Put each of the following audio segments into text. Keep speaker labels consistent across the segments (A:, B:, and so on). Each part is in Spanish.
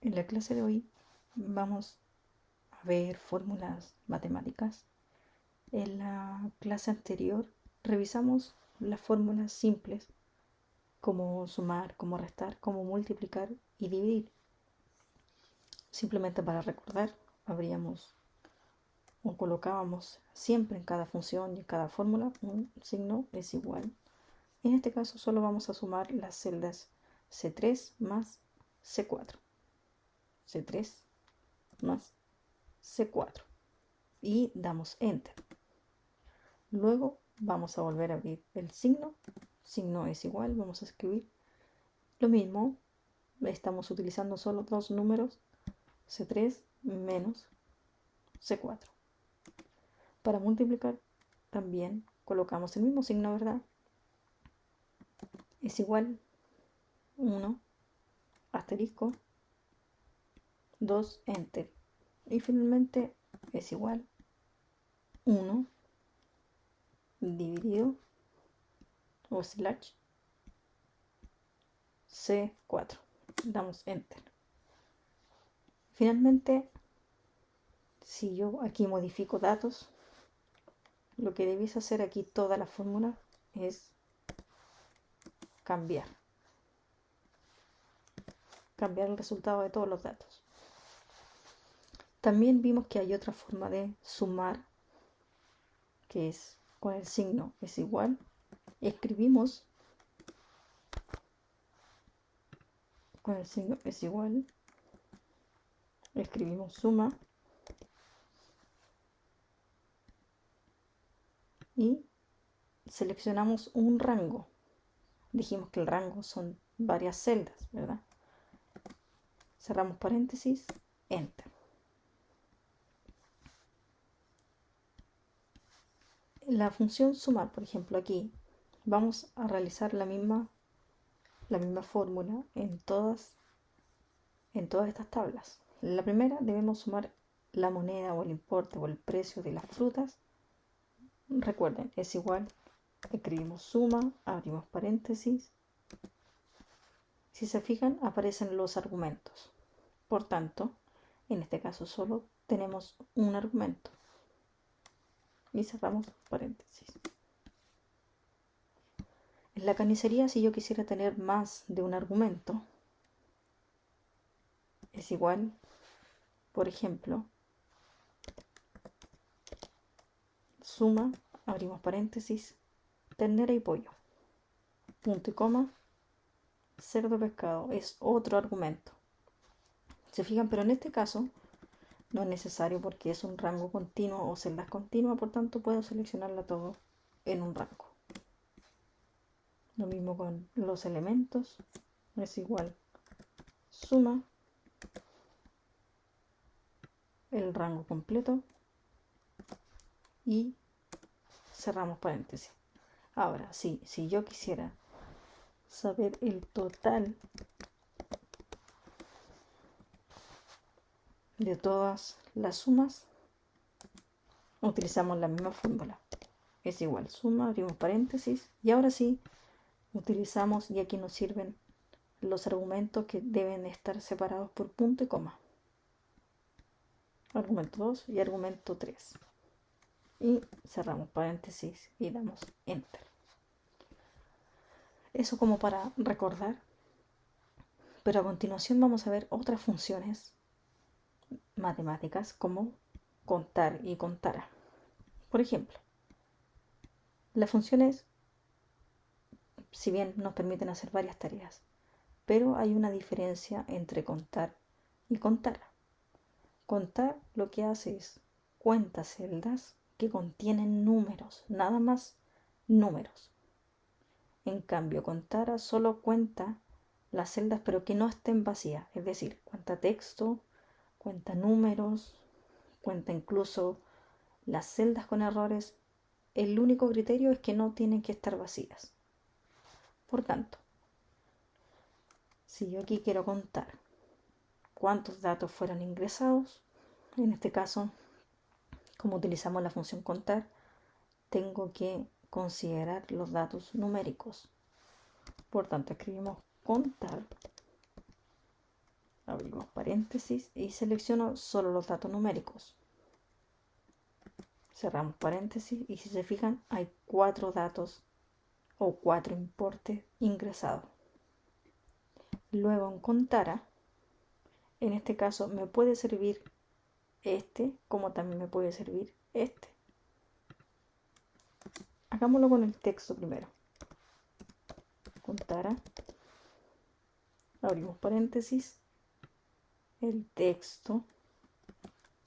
A: En la clase de hoy vamos a ver fórmulas matemáticas. En la clase anterior revisamos las fórmulas simples, como sumar, como restar, como multiplicar y dividir. Simplemente para recordar, abríamos o colocábamos siempre en cada función y en cada fórmula un signo es igual. En este caso solo vamos a sumar las celdas C3 más C4. C3 más C4 y damos Enter. Luego vamos a volver a abrir el signo. Signo es igual, vamos a escribir lo mismo. Estamos utilizando solo dos números, C3 menos C4. Para multiplicar también colocamos el mismo signo, ¿verdad? Es igual 1, asterisco, 2, Enter. Y finalmente es igual 1 dividido o slash C4. Damos Enter. Finalmente, si yo aquí modifico datos, lo que debéis hacer aquí toda la fórmula es cambiar el resultado de todos los datos. También vimos que hay otra forma de sumar, que es con el signo es igual. Escribimos con el signo es igual, escribimos suma y seleccionamos un rango. Dijimos que el rango son varias celdas, ¿verdad? Cerramos paréntesis, Enter. La función sumar, por ejemplo, aquí vamos a realizar la misma fórmula en todas estas tablas. La primera debemos sumar la moneda o el importe o el precio de las frutas. Recuerden, es igual, escribimos suma, abrimos paréntesis. Si se fijan, aparecen los argumentos. Por tanto, en este caso solo tenemos un argumento. Y cerramos paréntesis. En la carnicería, si yo quisiera tener más de un argumento, es igual, por ejemplo, suma, abrimos paréntesis, ternera y pollo, punto y coma, cerdo, pescado, es otro argumento. Se fijan, pero en este caso no es necesario porque es un rango continuo o celdas continua, por tanto puedo seleccionarla todo en un rango. Lo mismo con los elementos, es igual, suma, el rango completo y cerramos paréntesis. Ahora, si yo quisiera saber el total de todas las sumas, utilizamos la misma fórmula. Es igual, suma, abrimos paréntesis y ahora sí utilizamos, y aquí nos sirven los argumentos que deben estar separados por punto y coma. Argumento 2 y argumento 3. Y cerramos paréntesis y damos Enter. Eso como para recordar. Pero a continuación vamos a ver otras funciones matemáticas como contar y contar. Por ejemplo, las funciones, si bien nos permiten hacer varias tareas, pero hay una diferencia entre contar y contar. Contar lo que hace es cuenta celdas que contienen números, nada más números. En cambio, contar solo cuenta las celdas pero que no estén vacías, es decir, cuenta texto, cuenta números, cuenta incluso las celdas con errores. El único criterio es que no tienen que estar vacías. Por tanto, si yo aquí quiero contar cuántos datos fueron ingresados, en este caso, como utilizamos la función contar, tengo que considerar los datos numéricos. Por tanto, escribimos contar abrimos paréntesis y selecciono solo los datos numéricos. Cerramos paréntesis y si se fijan hay 4 datos o 4 importes ingresados. Luego en Contara, en este caso me puede servir este como también me puede servir este. Hagámoslo con el texto primero. Contara, abrimos paréntesis, el texto,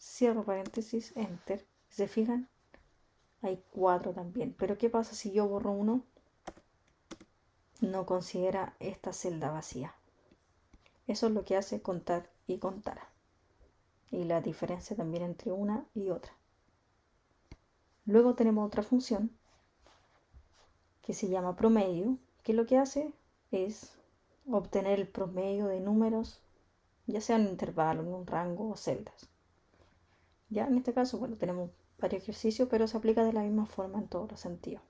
A: cierro paréntesis, enter. Si se fijan, hay 4 también. Pero ¿qué pasa si yo borro uno? No considera esta celda vacía. Eso es lo que hace contar y Contara. Y la diferencia también entre una y otra. Luego tenemos otra función que se llama promedio, que lo que hace es obtener el promedio de números, ya sea en un intervalo, en un rango o celdas. Ya en este caso, bueno, tenemos varios ejercicios, pero se aplica de la misma forma en todos los sentidos.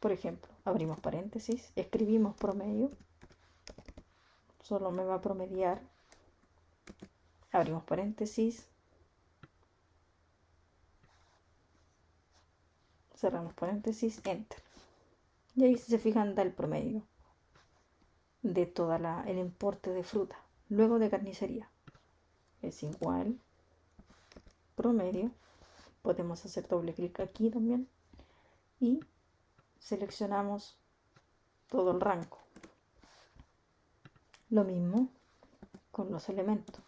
A: Por ejemplo, abrimos paréntesis, escribimos promedio, solo me va a promediar, abrimos paréntesis, cerramos paréntesis, enter. Y ahí si se fijan da el promedio de todo el importe de fruta. Luego de carnicería es igual promedio. Podemos hacer doble clic aquí también y seleccionamos todo el rango. Lo mismo con los elementos.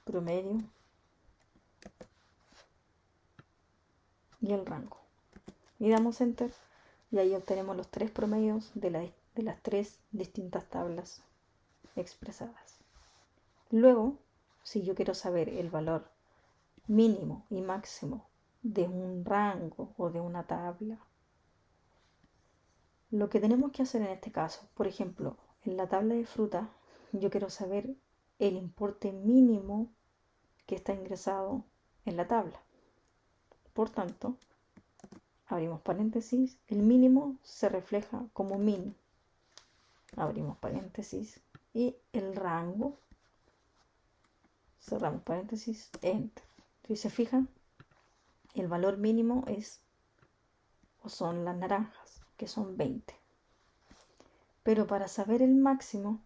A: Promedio y el rango. Y damos enter y ahí obtenemos los 3 promedios de las 3 distintas tablas expresadas. Luego, si yo quiero saber el valor mínimo y máximo de un rango o de una tabla, lo que tenemos que hacer en este caso, por ejemplo, en la tabla de fruta, yo quiero saber el importe mínimo que está ingresado en la tabla. Por tanto, abrimos paréntesis, el mínimo se refleja como min. Abrimos paréntesis y el rango, cerramos paréntesis, enter. Si se fijan, el valor mínimo es o son las naranjas, que son 20. Pero para saber el máximo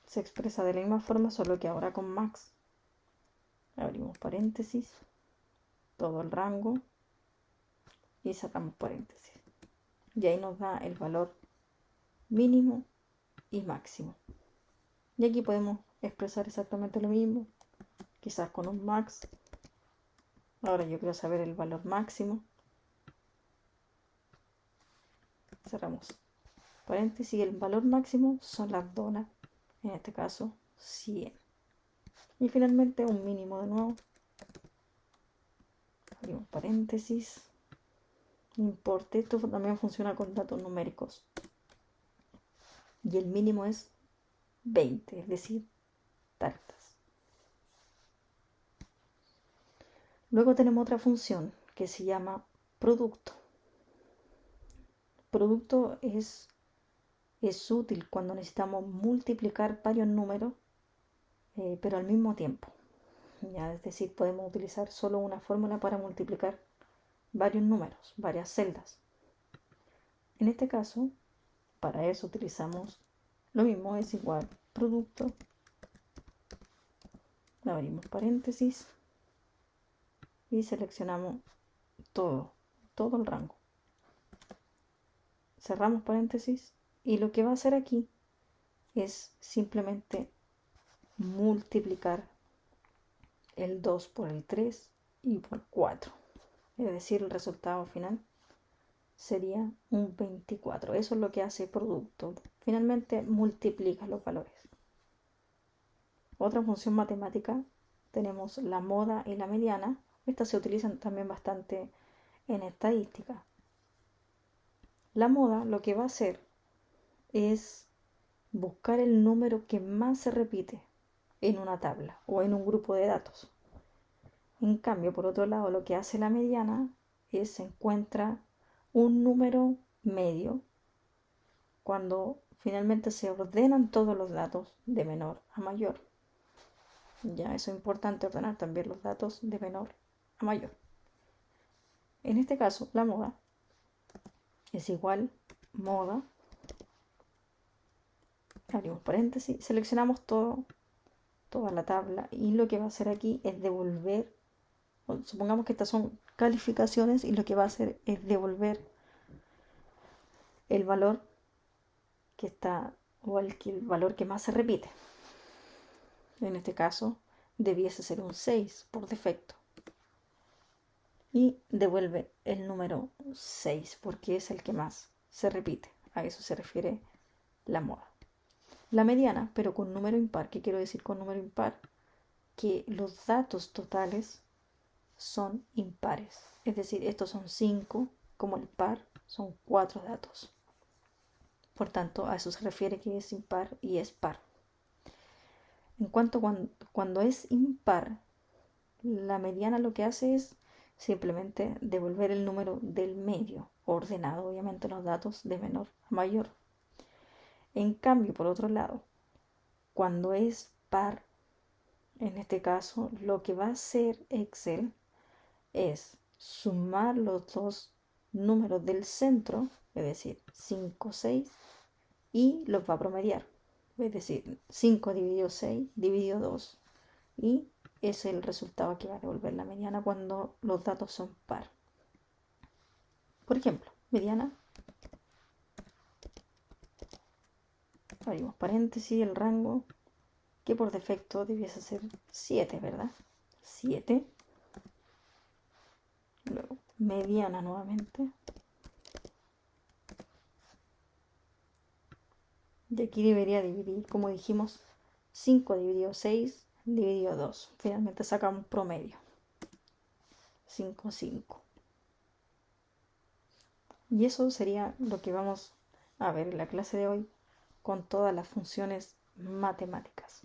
A: se expresa de la misma forma, solo que ahora con max. Abrimos paréntesis, todo el rango y sacamos paréntesis. Y ahí nos da el valor mínimo y máximo. Y aquí podemos expresar exactamente lo mismo, quizás con un max. Ahora yo quiero saber el valor máximo. Cerramos paréntesis y el valor máximo son las donas, en este caso 100. Y finalmente un mínimo de nuevo. Abrimos paréntesis. Importe, esto también funciona con datos numéricos. Y el mínimo es 20, es decir, tartas. Luego tenemos otra función que se llama producto. Producto es útil cuando necesitamos multiplicar varios números, pero al mismo tiempo. Ya, es decir, podemos utilizar solo una fórmula para multiplicar varios números, varias celdas. En este caso, para eso utilizamos lo mismo, es igual producto, abrimos paréntesis y seleccionamos todo el rango. Cerramos paréntesis y lo que va a hacer aquí es simplemente multiplicar el 2 por el 3 y por 4. Es decir, el resultado final sería un 24. Eso es lo que hace producto. Finalmente multiplica los valores. Otra función matemática, tenemos la moda y la mediana. Estas se utilizan también bastante en estadística. La moda lo que va a hacer es buscar el número que más se repite en una tabla o en un grupo de datos. En cambio, por otro lado, lo que hace la mediana es encuentra un número medio cuando finalmente se ordenan todos los datos de menor a mayor. Ya, eso es importante, ordenar también los datos de menor a mayor. En este caso, la moda es igual moda, abrimos paréntesis, seleccionamos toda la tabla y lo que va a hacer aquí es devolver, supongamos que estas son calificaciones y lo que va a hacer es devolver el valor que está o el valor que más se repite. En este caso debiese ser un 6 por defecto. Y devuelve el número 6 porque es el que más se repite. A eso se refiere la moda. La mediana, pero con número impar. ¿Qué quiero decir con número impar? Que los datos totales son impares. Es decir, estos son 5, como el par son 4 datos. Por tanto, a eso se refiere que es impar y es par. En cuanto cuando es impar, la mediana lo que hace es simplemente devolver el número del medio, ordenado obviamente los datos de menor a mayor. En cambio, por otro lado, cuando es par, en este caso, lo que va a hacer Excel es sumar los dos números del centro, es decir, 5, 6, y los va a promediar. Es decir, 5 dividido 6 dividido 2. Y es el resultado que va a devolver la mediana cuando los datos son par. Por ejemplo, mediana, abrimos paréntesis, el rango, que por defecto debiese ser 7, ¿verdad? 7. Luego, mediana nuevamente. Y aquí debería dividir, como dijimos, 5 dividido 6 dividido 2. Finalmente saca un promedio. 5, 5. Y eso sería lo que vamos a ver en la clase de hoy con todas las funciones matemáticas.